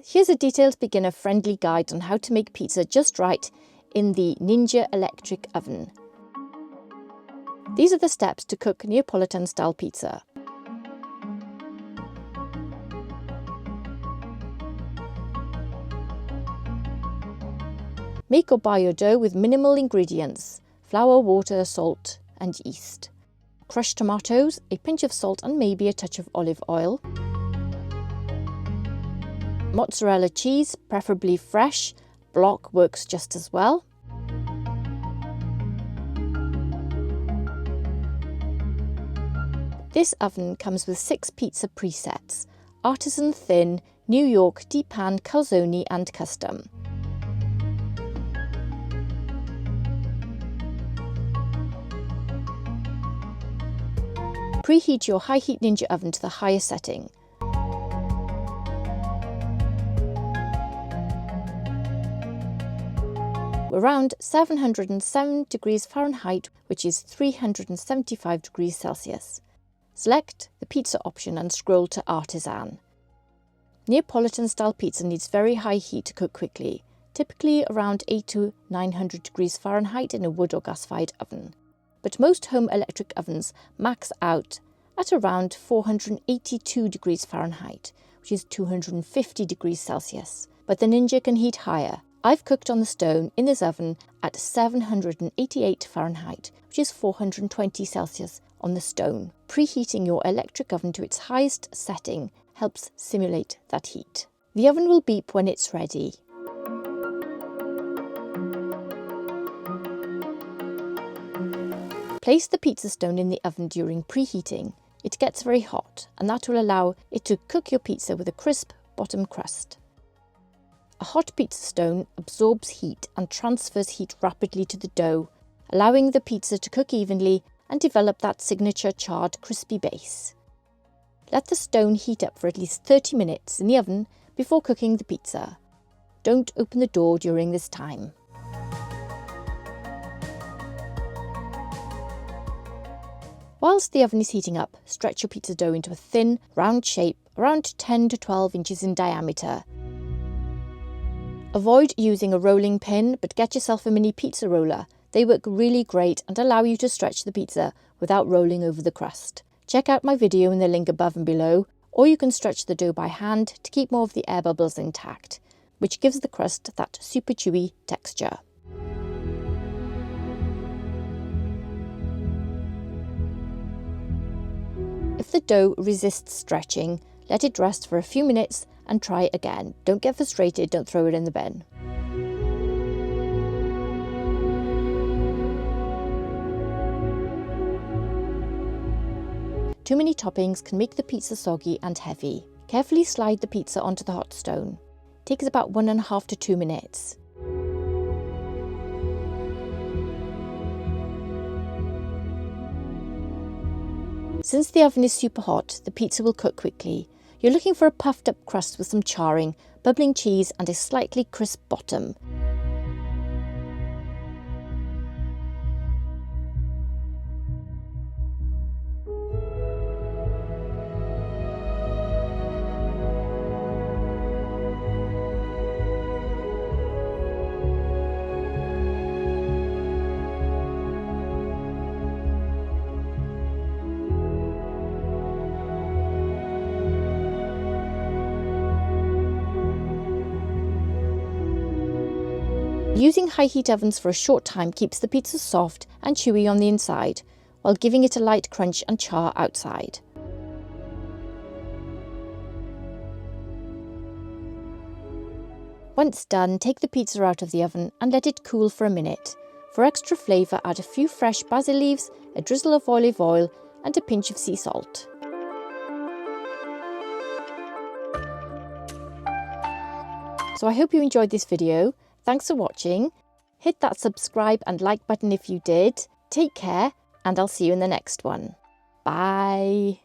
Here's a detailed beginner-friendly guide on how to make pizza just right in the Ninja electric oven. These are the steps to cook Neapolitan-style pizza. Make or buy your dough with minimal ingredients: flour, water, salt and yeast. Crushed tomatoes, a pinch of salt and maybe a touch of olive oil. Mozzarella cheese, preferably fresh, block works just as well. This oven comes with 6 pizza presets: artisan thin, New York, deep pan, calzone and custom. Preheat your high heat Ninja oven to the highest setting. Around 707 degrees Fahrenheit, which is 375 degrees Celsius. Select the pizza option and scroll to Artisan. Neapolitan style pizza needs very high heat to cook quickly, typically around 800 to 900 degrees Fahrenheit in a wood or gas-fired oven. But most home electric ovens max out at around 482 degrees Fahrenheit, which is 250 degrees Celsius. But the Ninja can heat higher. I've cooked on the stone in this oven at 788 Fahrenheit, which is 420 Celsius on the stone. Preheating your electric oven to its highest setting helps simulate that heat. The oven will beep when it's ready. Place the pizza stone in the oven during preheating. It gets very hot, and that will allow it to cook your pizza with a crisp bottom crust. A hot pizza stone absorbs heat and transfers heat rapidly to the dough, allowing the pizza to cook evenly and develop that signature charred crispy base. Let the stone heat up for at least 30 minutes in the oven before cooking the pizza. Don't open the door during this time. Whilst the oven is heating up, stretch your pizza dough into a thin, round shape, around 10 to 12 inches in diameter. Avoid using a rolling pin, but get yourself a mini pizza roller. They work really great and allow you to stretch the pizza without rolling over the crust. Check out my video in the link above and below, or you can stretch the dough by hand to keep more of the air bubbles intact, which gives the crust that super chewy texture. If the dough resists stretching, let it rest for a few minutes and try again. Don't get frustrated, don't throw it in the bin. Too many toppings can make the pizza soggy and heavy. Carefully slide the pizza onto the hot stone. It takes about 1.5 to 2 minutes. Since the oven is super hot, the pizza will cook quickly. You're looking for a puffed up crust with some charring, bubbling cheese and a slightly crisp bottom. Using high heat ovens for a short time keeps the pizza soft and chewy on the inside, while giving it a light crunch and char outside. Once done, take the pizza out of the oven and let it cool for a minute. For extra flavour, add a few fresh basil leaves, a drizzle of olive oil and a pinch of sea salt. So I hope you enjoyed this video. Thanks for watching. Hit that subscribe and like button if you did. Take care, and I'll see you in the next one. Bye.